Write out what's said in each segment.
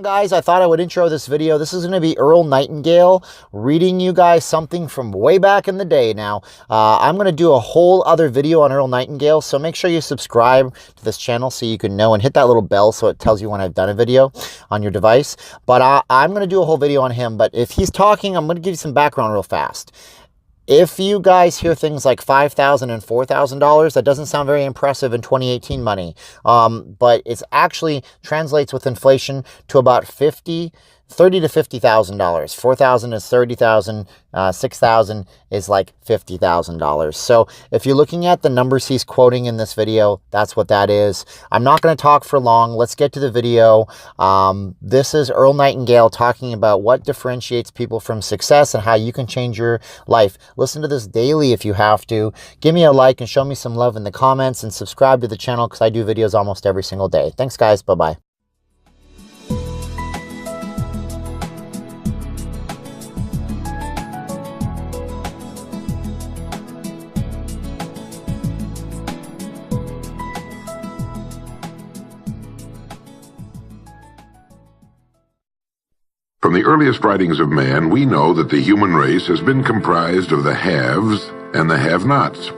Guys, I thought I would intro this video. This is going to be Earl Nightingale reading you guys something from way back in the day. Now, I'm going to do a whole other video on Earl Nightingale, so make sure you subscribe to this channel so you can know, and hit that little bell so it tells you when I've done a video on your device. But I'm going to do a whole video on him, but if he's talking, I'm going to give you some background real fast. If you guys hear things like $5,000 and $4,000, that doesn't sound very impressive in 2018 money. But it's actually translates with inflation to about $30,000 to $50,000. 4,000 is 30,000. 6,000 is like $50,000. So if you're looking at the numbers he's quoting in this video, that's what that is. I'm not going to talk for long. Let's get to the video. This is Earl Nightingale talking about what differentiates people from success and how you can change your life. Listen to this daily if you have to. Give me a like and show me some love in the comments, and subscribe to the channel because I do videos almost every single day. Thanks, guys. Bye-bye. From the earliest writings of man, we know that the human race has been comprised of the haves and the have-nots.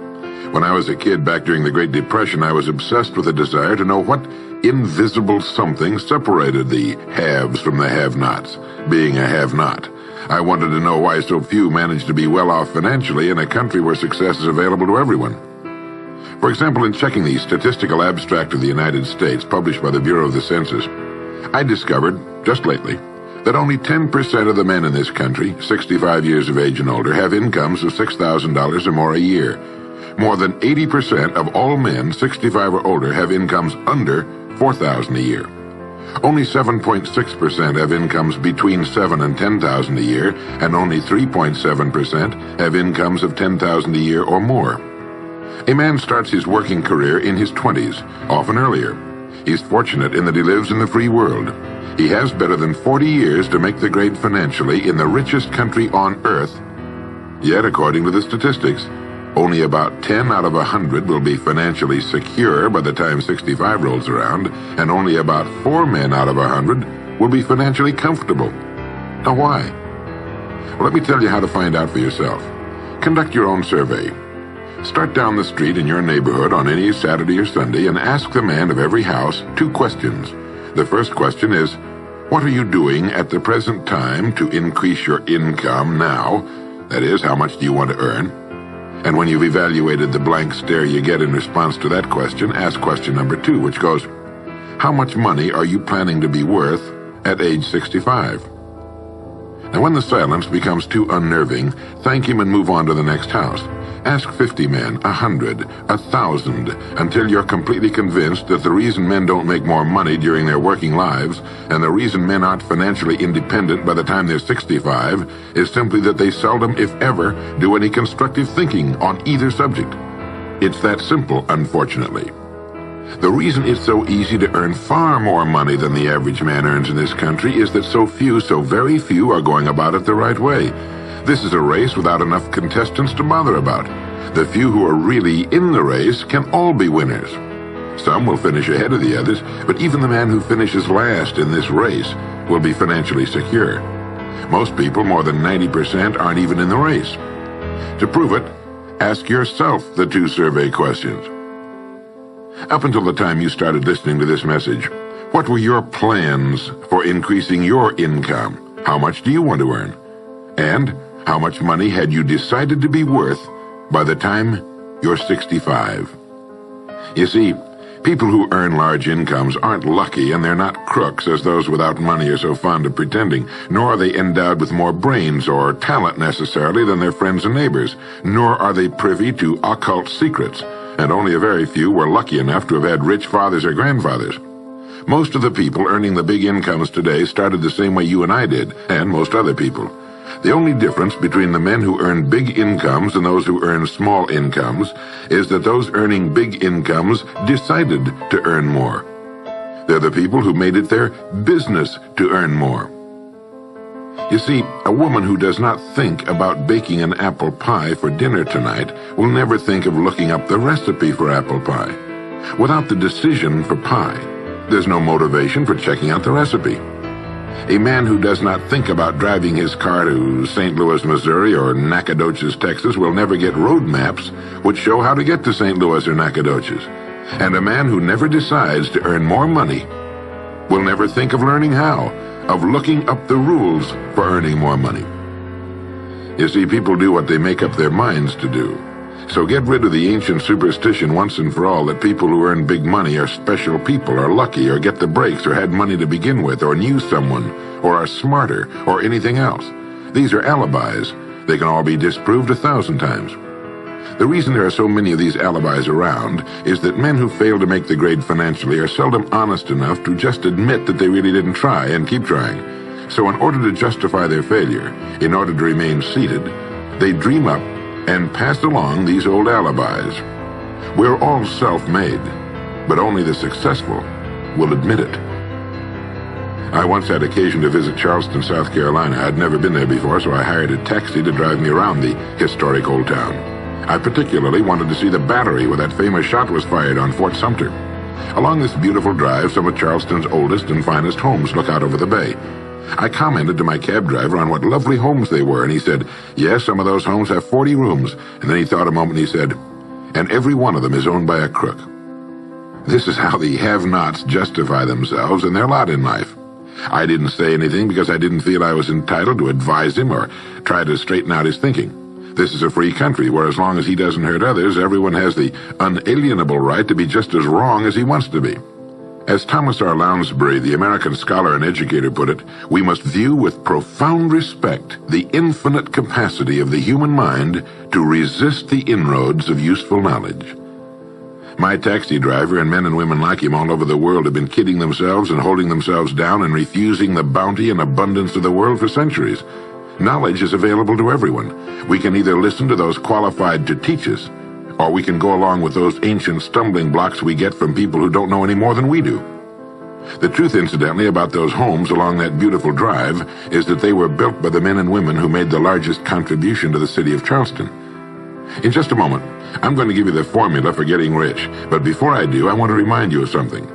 When I was a kid back during the Great Depression, I was obsessed with a desire to know what invisible something separated the haves from the have-nots, being a have-not. I wanted to know why so few managed to be well off financially in a country where success is available to everyone. For example, in checking the Statistical Abstract of the United States, published by the Bureau of the Census, I discovered, just lately, that only 10% of the men in this country, 65 years of age and older, have incomes of $6,000 or more a year. More than 80% of all men 65 or older have incomes under $4,000 a year. Only 7.6% have incomes between $7,000 and $10,000 a year, and only 3.7% have incomes of $10,000 a year or more. A man starts his working career in his 20s, often earlier. He's fortunate in that he lives in the free world. He has better than 40 years to make the grade financially in the richest country on earth. Yet, according to the statistics, only about 10 out of 100 will be financially secure by the time 65 rolls around, and only about 4 men out of 100 will be financially comfortable. Now, why? Well, let me tell you how to find out for yourself. Conduct your own survey. Start down the street in your neighborhood on any Saturday or Sunday and ask the man of every house 2 questions. The first question is, what are you doing at the present time to increase your income now? That is, how much do you want to earn? And when you've evaluated the blank stare you get in response to that question, ask question number 2, which goes, how much money are you planning to be worth at age 65? Now, when the silence becomes too unnerving, thank him and move on to the next house. Ask 50 men, 100, 1,000, until you're completely convinced that the reason men don't make more money during their working lives, and the reason men aren't financially independent by the time they're 65, is simply that they seldom, if ever, do any constructive thinking on either subject. It's that simple, unfortunately. The reason it's so easy to earn far more money than the average man earns in this country is that so very few, are going about it the right way. This is a race without enough contestants to bother about. The few who are really in the race can all be winners. Some will finish ahead of the others, but even the man who finishes last in this race will be financially secure. Most people, more than 90%, aren't even in the race. To prove it, ask yourself the 2 survey questions. Up until the time you started listening to this message, what were your plans for increasing your income? How much do you want to earn? And how much money had you decided to be worth by the time you're 65? You see, people who earn large incomes aren't lucky, and they're not crooks as those without money are so fond of pretending, nor are they endowed with more brains or talent necessarily than their friends and neighbors, nor are they privy to occult secrets, and only a very few were lucky enough to have had rich fathers or grandfathers. Most of the people earning the big incomes today started the same way you and I did, and most other people. The only difference between the men who earn big incomes and those who earn small incomes is that those earning big incomes decided to earn more. They're the people who made it their business to earn more. You see, a woman who does not think about baking an apple pie for dinner tonight will never think of looking up the recipe for apple pie. Without the decision for pie, there's no motivation for checking out the recipe. A man who does not think about driving his car to St. Louis, Missouri or Nacogdoches, Texas will never get road maps which show how to get to St. Louis or Nacogdoches. And a man who never decides to earn more money will never think of learning how, of looking up the rules for earning more money. You see, people do what they make up their minds to do. So get rid of the ancient superstition once and for all that people who earn big money are special people, or lucky, or get the breaks, or had money to begin with, or knew someone, or are smarter, or anything else. These are alibis. They can all be disproved 1,000 times. The reason there are so many of these alibis around is that men who fail to make the grade financially are seldom honest enough to just admit that they really didn't try and keep trying. So in order to justify their failure, in order to remain seated, they dream up and pass along these old alibis. We're all self-made, but only the successful will admit it. I once had occasion to visit Charleston, South Carolina. I'd never been there before, so I hired a taxi to drive me around the historic old town. I particularly wanted to see the battery where that famous shot was fired on Fort Sumter. Along this beautiful drive, some of Charleston's oldest and finest homes look out over the bay. I commented to my cab driver on what lovely homes they were, and he said, yes, some of those homes have 40 rooms. And then he thought a moment and he said, and every one of them is owned by a crook. This is how the have-nots justify themselves and their lot in life. I didn't say anything because I didn't feel I was entitled to advise him or try to straighten out his thinking. This is a free country where as long as he doesn't hurt others, everyone has the unalienable right to be just as wrong as he wants to be. As Thomas R. Lounsbury, the American scholar and educator, put it, we must view with profound respect the infinite capacity of the human mind to resist the inroads of useful knowledge. My taxi driver and men and women like him all over the world have been kidding themselves and holding themselves down and refusing the bounty and abundance of the world for centuries. Knowledge is available to everyone. We can either listen to those qualified to teach us, or we can go along with those ancient stumbling blocks we get from people who don't know any more than we do. The truth, incidentally, about those homes along that beautiful drive is that they were built by the men and women who made the largest contribution to the city of Charleston. In just a moment, I'm going to give you the formula for getting rich, but before I do, I want to remind you of something.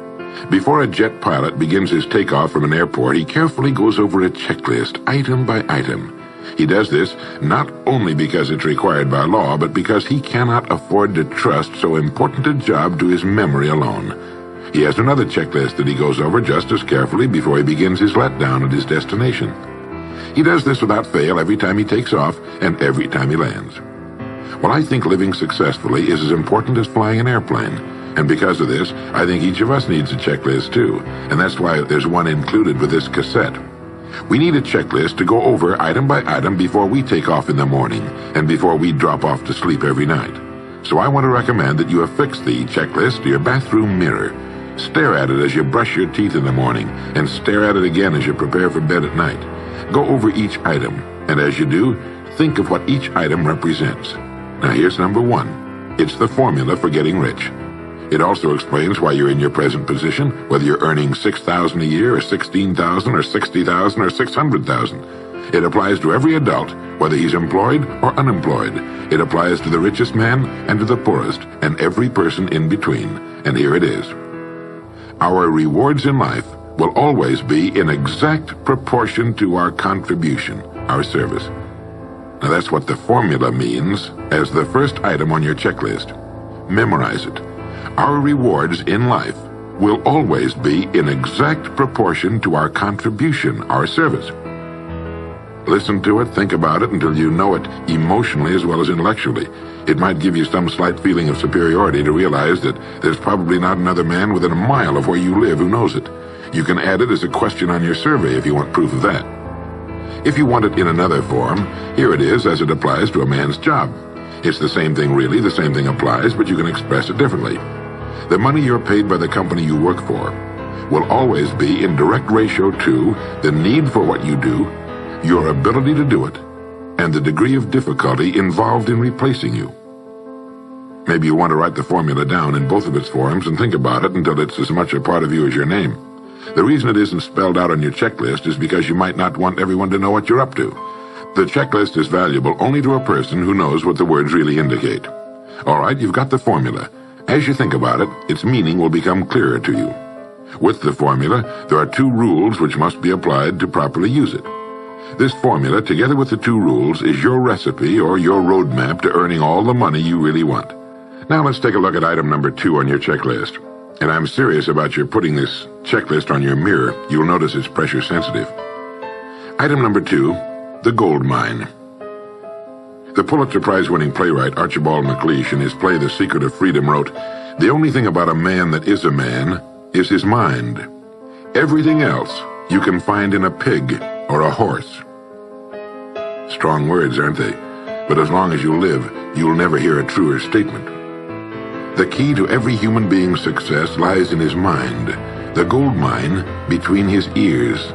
Before a jet pilot begins his takeoff from an airport, he carefully goes over a checklist, item by item. He does this not only because it's required by law, but because he cannot afford to trust so important a job to his memory alone. He has another checklist that he goes over just as carefully before he begins his letdown at his destination. He does this without fail every time he takes off and every time he lands. Well, I think living successfully is as important as flying an airplane. And because of this, I think each of us needs a checklist too. And that's why there's one included with this cassette. We need a checklist to go over item by item before we take off in the morning and before we drop off to sleep every night. So I want to recommend that you affix the checklist to your bathroom mirror. Stare at it as you brush your teeth in the morning and stare at it again as you prepare for bed at night. Go over each item, and as you do, think of what each item represents. Now here's number one. It's the formula for getting rich. It also explains why you're in your present position, whether you're earning $6,000 a year or $16,000 or $60,000 or $600,000. It applies to every adult, whether he's employed or unemployed. It applies to the richest man and to the poorest, and every person in between. And here it is. Our rewards in life will always be in exact proportion to our contribution, our service. Now that's what the formula means as the first item on your checklist. Memorize it. Our rewards in life will always be in exact proportion to our contribution, our service. Listen to it, think about it until you know it emotionally as well as intellectually. It might give you some slight feeling of superiority to realize that there's probably not another man within a mile of where you live who knows it. You can add it as a question on your survey if you want proof of that. If you want it in another form, here it is as it applies to a man's job. It's the same thing really, the same thing applies, but you can express it differently. The money you're paid by the company you work for will always be in direct ratio to the need for what you do, your ability to do it, and the degree of difficulty involved in replacing you. Maybe you want to write the formula down in both of its forms and think about it until it's as much a part of you as your name. The reason it isn't spelled out on your checklist is because you might not want everyone to know what you're up to. The checklist is valuable only to a person who knows what the words really indicate. All right, you've got the formula. As you think about it, its meaning will become clearer to you. With the formula, there are 2 rules which must be applied to properly use it. This formula, together with the 2 rules, is your recipe or your roadmap to earning all the money you really want. Now let's take a look at item number 2 on your checklist. And I'm serious about your putting this checklist on your mirror. You'll notice it's pressure sensitive. Item number 2, the gold mine. The Pulitzer Prize-winning playwright Archibald MacLeish in his play The Secret of Freedom wrote, "The only thing about a man that is a man is his mind. Everything else you can find in a pig or a horse." Strong words, aren't they? But as long as you live, you'll never hear a truer statement. The key to every human being's success lies in his mind, the gold mine between his ears.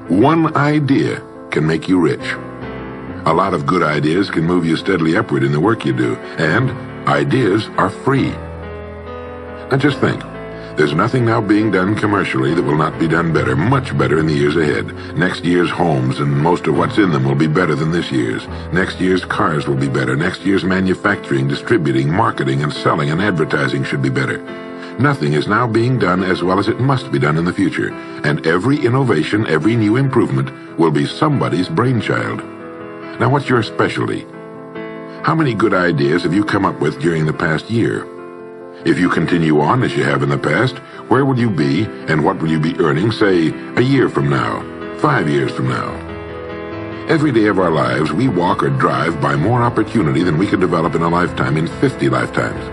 One idea can make you rich. A lot of good ideas can move you steadily upward in the work you do, and ideas are free. Now just think, there's nothing now being done commercially that will not be done better, much better in the years ahead. Next year's homes and most of what's in them will be better than this year's. Next year's cars will be better. Next year's manufacturing, distributing, marketing, and selling and advertising should be better. Nothing is now being done as well as it must be done in the future, and every innovation, every new improvement will be somebody's brainchild. Now, what's your specialty? How many good ideas have you come up with during the past year? If you continue on as you have in the past, where will you be and what will you be earning, say, a year from now, 5 years from now? Every day of our lives, we walk or drive by more opportunity than we could develop in a lifetime, in 50 lifetimes.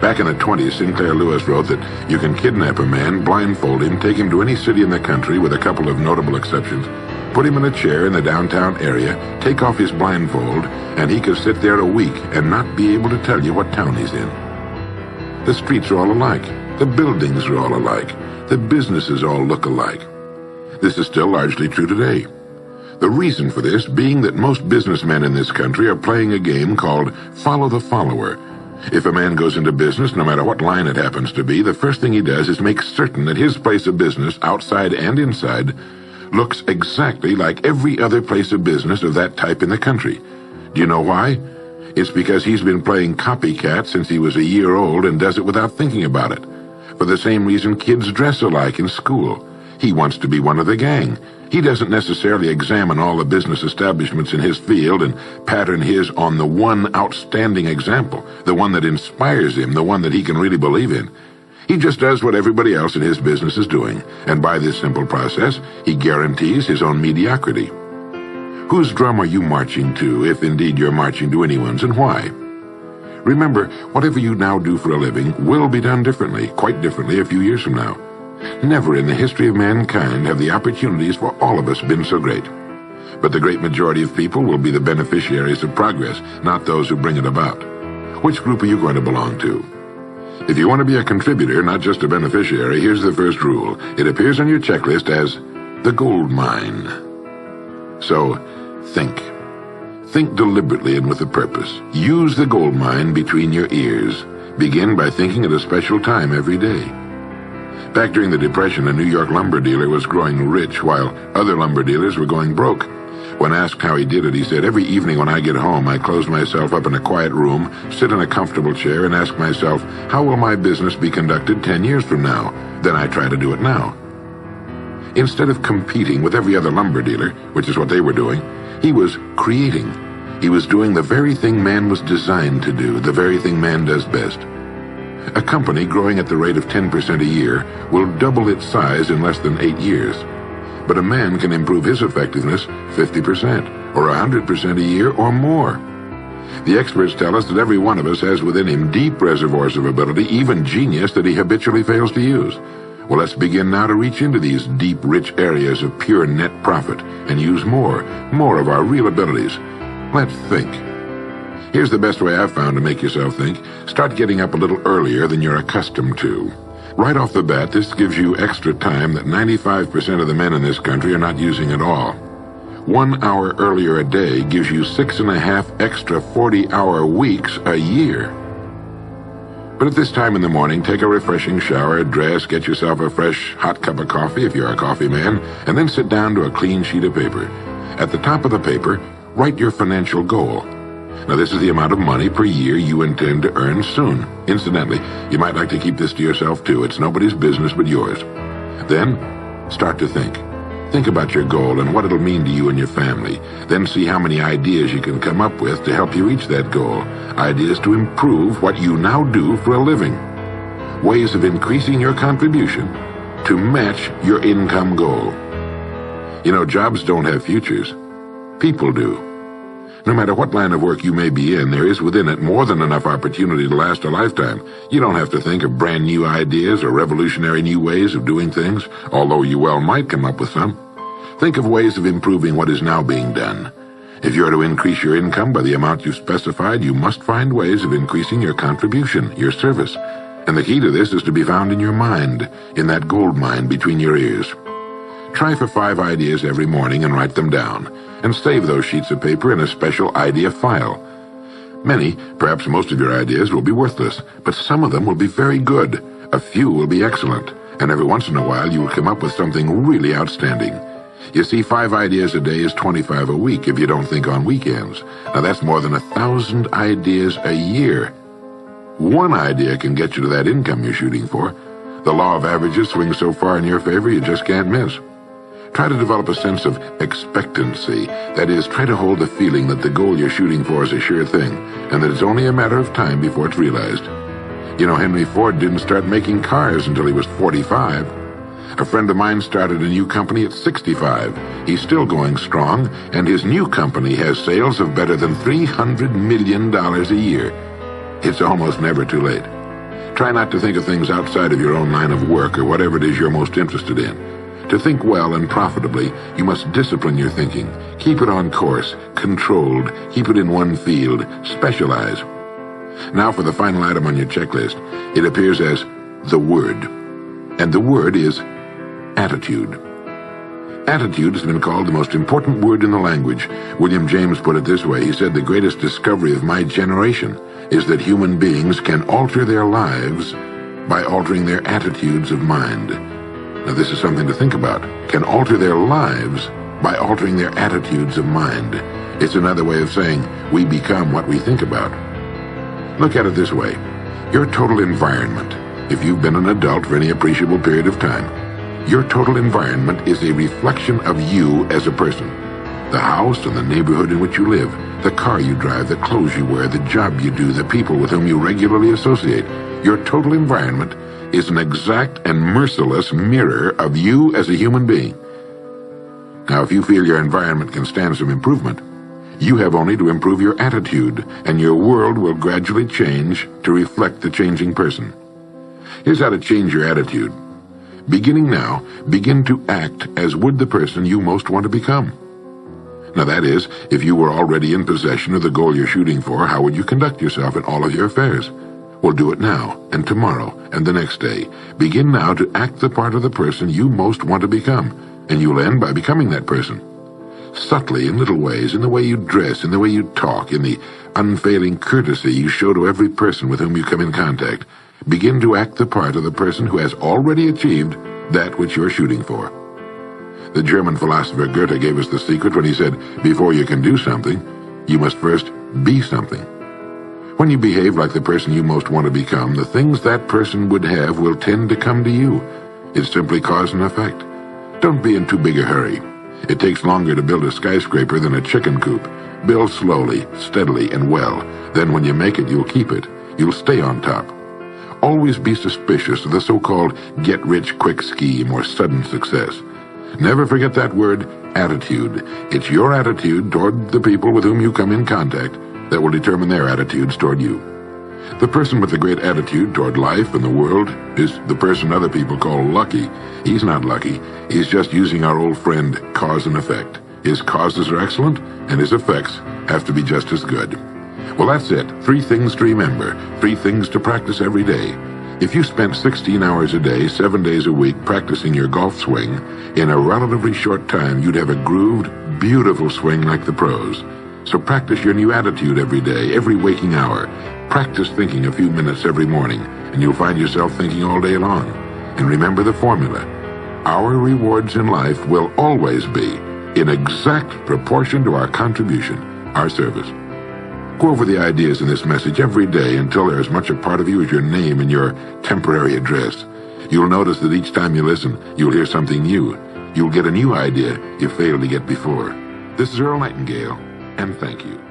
Back in the 20s, Sinclair Lewis wrote that you can kidnap a man, blindfold him, take him to any city in the country, with a couple of notable exceptions, put him in a chair in the downtown area, take off his blindfold, and he could sit there a week and not be able to tell you what town he's in. The streets are all alike. The buildings are all alike. The businesses all look alike. This is still largely true today. The reason for this being that most businessmen in this country are playing a game called follow the follower. If a man goes into business, no matter what line it happens to be, the first thing he does is make certain that his place of business, outside and inside, looks exactly like every other place of business of that type in the country. Do you know why? It's because he's been playing copycat since he was a year old and does it without thinking about it. For the same reason kids dress alike in school. He wants to be one of the gang. He doesn't necessarily examine all the business establishments in his field and pattern his on the one outstanding example, the one that inspires him, the one that he can really believe in. He just does what everybody else in his business is doing, and by this simple process, he guarantees his own mediocrity. Whose drum are you marching to, if indeed you're marching to anyone's, and why? Remember, whatever you now do for a living will be done differently, quite differently a few years from now. Never in the history of mankind have the opportunities for all of us been so great. But the great majority of people will be the beneficiaries of progress, not those who bring it about. Which group are you going to belong to? If you want to be a contributor, not just a beneficiary, here's the first rule. It appears on your checklist as the gold mine. So, think. Think deliberately and with a purpose. Use the gold mine between your ears. Begin by thinking at a special time every day. Back during the Depression, a New York lumber dealer was growing rich while other lumber dealers were going broke. When asked how he did it, he said, "Every evening when I get home, I close myself up in a quiet room, sit in a comfortable chair, and ask myself, how will my business be conducted 10 years from now? Then I try to do it now." Instead of competing with every other lumber dealer, which is what they were doing, he was creating. He was doing the very thing man was designed to do, the very thing man does best. A company growing at the rate of 10% a year will double its size in less than 8 years. But a man can improve his effectiveness 50% or 100% a year or more. The experts tell us that every one of us has within him deep reservoirs of ability, even genius, that he habitually fails to use. Well, let's begin now to reach into these deep, rich areas of pure net profit and use more of our real abilities. Let's think. Here's the best way I've found to make yourself think. Start getting up a little earlier than you're accustomed to. Right off the bat, this gives you extra time that 95% of the men in this country are not using at all. 1 hour earlier a day gives you 6.5 extra 40-hour weeks a year. But at this time in the morning, take a refreshing shower, dress, get yourself a fresh, hot cup of coffee if you're a coffee man, and then sit down to a clean sheet of paper. At the top of the paper, write your financial goal. Now, this is the amount of money per year you intend to earn soon. Incidentally, you might like to keep this to yourself, too. It's nobody's business but yours. Then, start to think. Think about your goal and what it'll mean to you and your family. Then see how many ideas you can come up with to help you reach that goal. Ideas to improve what you now do for a living. Ways of increasing your contribution to match your income goal. You know, jobs don't have futures. People do. No matter what line of work you may be in, there is within it more than enough opportunity to last a lifetime. You don't have to think of brand new ideas or revolutionary new ways of doing things, although you well might come up with some. Think of ways of improving what is now being done. If you are to increase your income by the amount you've specified, you must find ways of increasing your contribution, your service. And the key to this is to be found in your mind, in that gold mine between your ears. Try for 5 ideas every morning and write them down, and save those sheets of paper in a special idea file. Many, perhaps most of your ideas will be worthless, but some of them will be very good. A few will be excellent, and every once in a while you will come up with something really outstanding. You see, 5 ideas a day is 25 a week if you don't think on weekends. Now that's more than 1,000 ideas a year. One idea can get you to that income you're shooting for. The law of averages swings so far in your favor you just can't miss. Try to develop a sense of expectancy. That is, try to hold the feeling that the goal you're shooting for is a sure thing, and that it's only a matter of time before it's realized. You know, Henry Ford didn't start making cars until he was 45. A friend of mine started a new company at 65. He's still going strong, and his new company has sales of better than $300 million a year. It's almost never too late. Try not to think of things outside of your own line of work or whatever it is you're most interested in. To think well and profitably, you must discipline your thinking. Keep it on course, controlled, keep it in one field, specialize. Now for the final item on your checklist. It appears as the word. And the word is attitude. Attitude has been called the most important word in the language. William James put it this way. He said, "The greatest discovery of my generation is that human beings can alter their lives by altering their attitudes of mind." Now this is something to think about. Can alter their lives by altering their attitudes of mind. It's another way of saying we become what we think about. Look at it this way. Your total environment, if you've been an adult for any appreciable period of time, your total environment is a reflection of you as a person. The house and the neighborhood in which you live, the car you drive, the clothes you wear, the job you do, the people with whom you regularly associate. Your total environment is an exact and merciless mirror of you as a human being. Now, if you feel your environment can stand some improvement, you have only to improve your attitude, and your world will gradually change to reflect the changing person. Here's how to change your attitude. Beginning now, begin to act as would the person you most want to become. Now that is, if you were already in possession of the goal you're shooting for, how would you conduct yourself in all of your affairs? Well, do it now, and tomorrow, and the next day. Begin now to act the part of the person you most want to become, and you'll end by becoming that person. Subtly, in little ways, in the way you dress, in the way you talk, in the unfailing courtesy you show to every person with whom you come in contact, begin to act the part of the person who has already achieved that which you're shooting for. The German philosopher Goethe gave us the secret when he said, before you can do something, you must first be something. When you behave like the person you most want to become, the things that person would have will tend to come to you. It's simply cause and effect. Don't be in too big a hurry. It takes longer to build a skyscraper than a chicken coop. Build slowly, steadily, and well. Then when you make it, you'll keep it. You'll stay on top. Always be suspicious of the so-called get-rich-quick scheme or sudden success. Never forget that word, attitude. It's your attitude toward the people with whom you come in contact that will determine their attitudes toward you. The person with a great attitude toward life and the world is the person other people call lucky. He's not lucky. He's just using our old friend, cause and effect. His causes are excellent, and his effects have to be just as good. Well, that's it. 3 things to remember. 3 things to practice every day. If you spent 16 hours a day, 7 days a week practicing your golf swing, in a relatively short time you'd have a grooved, beautiful swing like the pros. So practice your new attitude every day, every waking hour. Practice thinking a few minutes every morning, and you'll find yourself thinking all day long. And remember the formula. Our rewards in life will always be in exact proportion to our contribution, our service. Go over the ideas in this message every day until they're as much a part of you as your name and your temporary address. You'll notice that each time you listen, you'll hear something new. You'll get a new idea you failed to get before. This is Earl Nightingale, and thank you.